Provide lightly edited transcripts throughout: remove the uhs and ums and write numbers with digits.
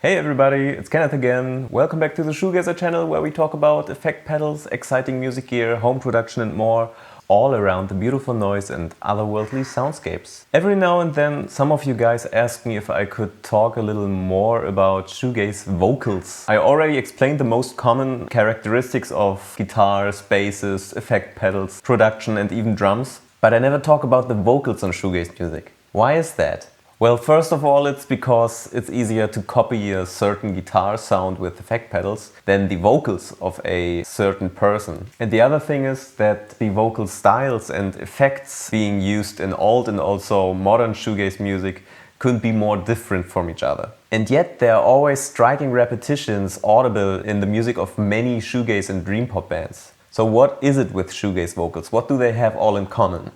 Hey everybody, it's Kenneth again. Welcome back to the Shoegaze channel where we talk about effect pedals, exciting music gear, home production and more, all around the beautiful noise and otherworldly soundscapes. Every now and then some of you guys ask me if I could talk a little more about shoegaze vocals. I already explained the most common characteristics of guitars, basses, effect pedals, production and even drums, but I never talk about the vocals on shoegaze music. Why is that? Well, first of all, it's because it's easier to copy a certain guitar sound with effect pedals than the vocals of a certain person. And the other thing is that the vocal styles and effects being used in old and also modern shoegaze music couldn't be more different from each other. And yet there are always striking repetitions audible in the music of many shoegaze and dream pop bands. So what is it with shoegaze vocals? What do they have all in common?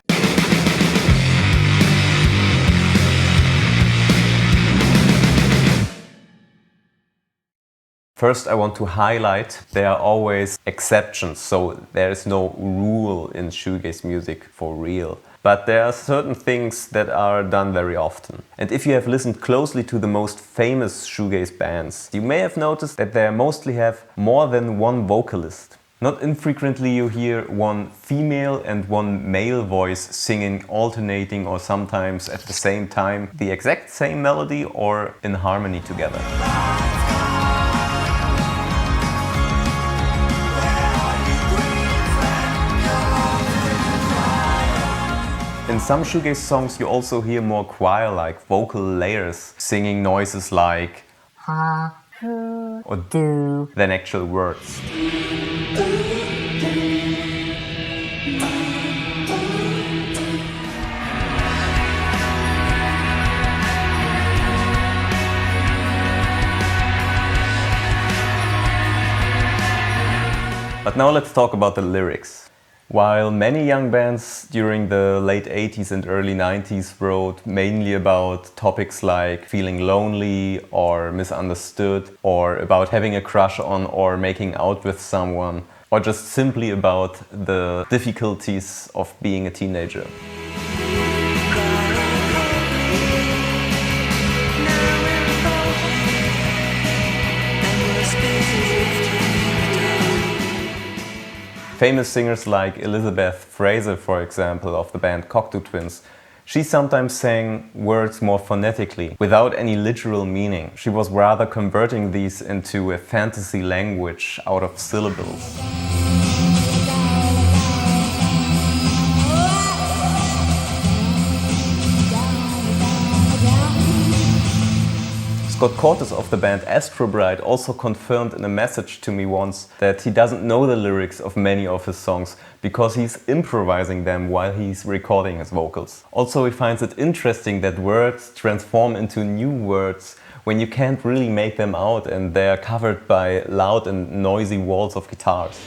First, I want to highlight there are always exceptions, so there is no rule in shoegaze music for real. But there are certain things that are done very often. And if you have listened closely to the most famous shoegaze bands, you may have noticed that they mostly have more than one vocalist. Not infrequently you hear one female and one male voice singing, alternating or sometimes at the same time the exact same melody or in harmony together. In some shoegaze songs you also hear more choir-like vocal layers singing noises like ha, hu, or do than actual words. But now let's talk about the lyrics. While many young bands during the late 80s and early 90s wrote mainly about topics like feeling lonely or misunderstood, or about having a crush on or making out with someone, or just simply about the difficulties of being a teenager. Famous singers like Elizabeth Fraser, for example, of the band Cocteau Twins, she sometimes sang words more phonetically, without any literal meaning. She was rather converting these into a fantasy language out of syllables. Scott Cortes of the band Astro Bright also confirmed in a message to me once that he doesn't know the lyrics of many of his songs because he's improvising them while he's recording his vocals. Also, he finds it interesting that words transform into new words when you can't really make them out and they are covered by loud and noisy walls of guitars.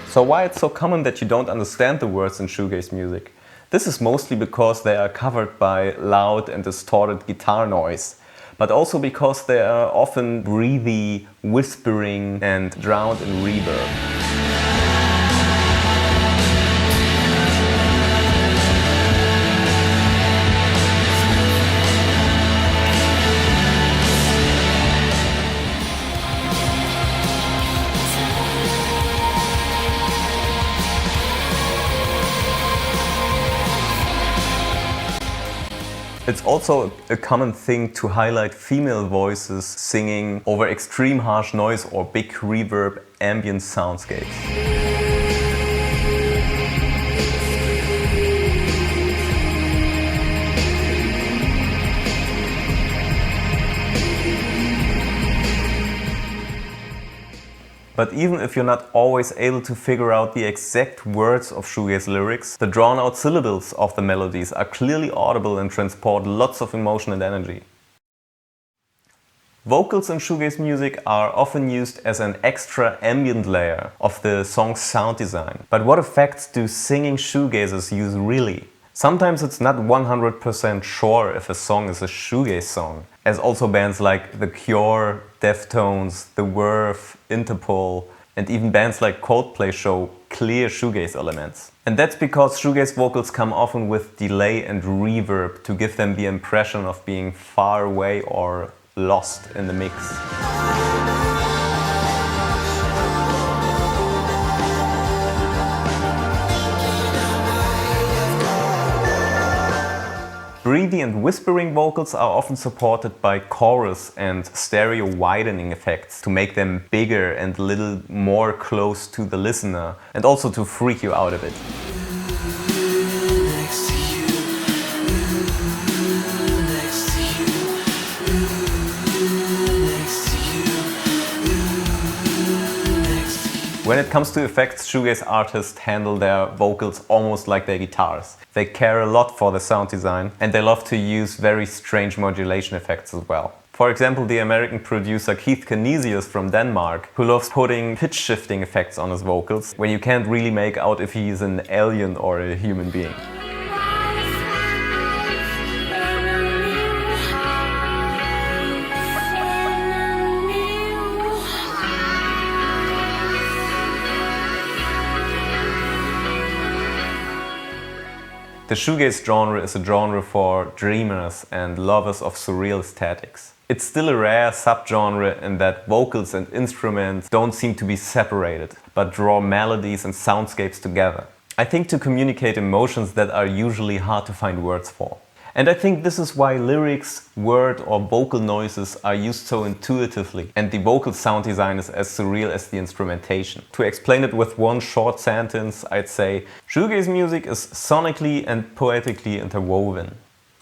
So why it's so common that you don't understand the words in shoegaze music? This is mostly because they are covered by loud and distorted guitar noise, but also because they are often breathy, whispering and drowned in reverb. It's also a common thing to highlight female voices singing over extreme harsh noise or big reverb ambient soundscapes. But even if you're not always able to figure out the exact words of shoegaze lyrics, the drawn-out syllables of the melodies are clearly audible and transport lots of emotion and energy. Vocals in shoegaze music are often used as an extra ambient layer of the song's sound design. But what effects do singing shoegazers use really? Sometimes it's not 100% sure if a song is a shoegaze song, as also bands like The Cure, Deftones, The Verve, Interpol, and even bands like Coldplay show clear shoegaze elements. And that's because shoegaze vocals come often with delay and reverb to give them the impression of being far away or lost in the mix. Breathy and whispering vocals are often supported by chorus and stereo widening effects to make them bigger and a little more close to the listener, and also to freak you out a bit. When it comes to effects, shoegaze artists handle their vocals almost like their guitars. They care a lot for the sound design and they love to use very strange modulation effects as well. For example, the American producer Keith Canisius from Denmark, who loves putting pitch shifting effects on his vocals when you can't really make out if he's an alien or a human being. The shoegaze genre is a genre for dreamers and lovers of surreal aesthetics. It's still a rare subgenre in that vocals and instruments don't seem to be separated, but draw melodies and soundscapes together. I think to communicate emotions that are usually hard to find words for. And I think this is why lyrics, word or vocal noises are used so intuitively and the vocal sound design is as surreal as the instrumentation. To explain it with one short sentence, I'd say shoegaze music is sonically and poetically interwoven.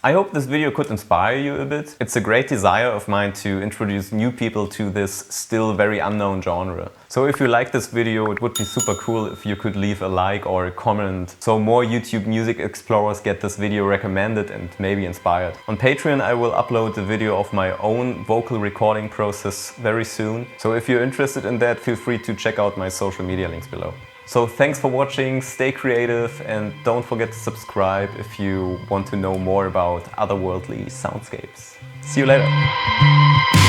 I hope this video could inspire you a bit. It's a great desire of mine to introduce new people to this still very unknown genre. So if you like this video, it would be super cool if you could leave a like or a comment so more YouTube music explorers get this video recommended and maybe inspired. On Patreon I will upload a video of my own vocal recording process very soon. So if you're interested in that, feel free to check out my social media links below. So thanks for watching, stay creative and don't forget to subscribe if you want to know more about otherworldly soundscapes. See you later!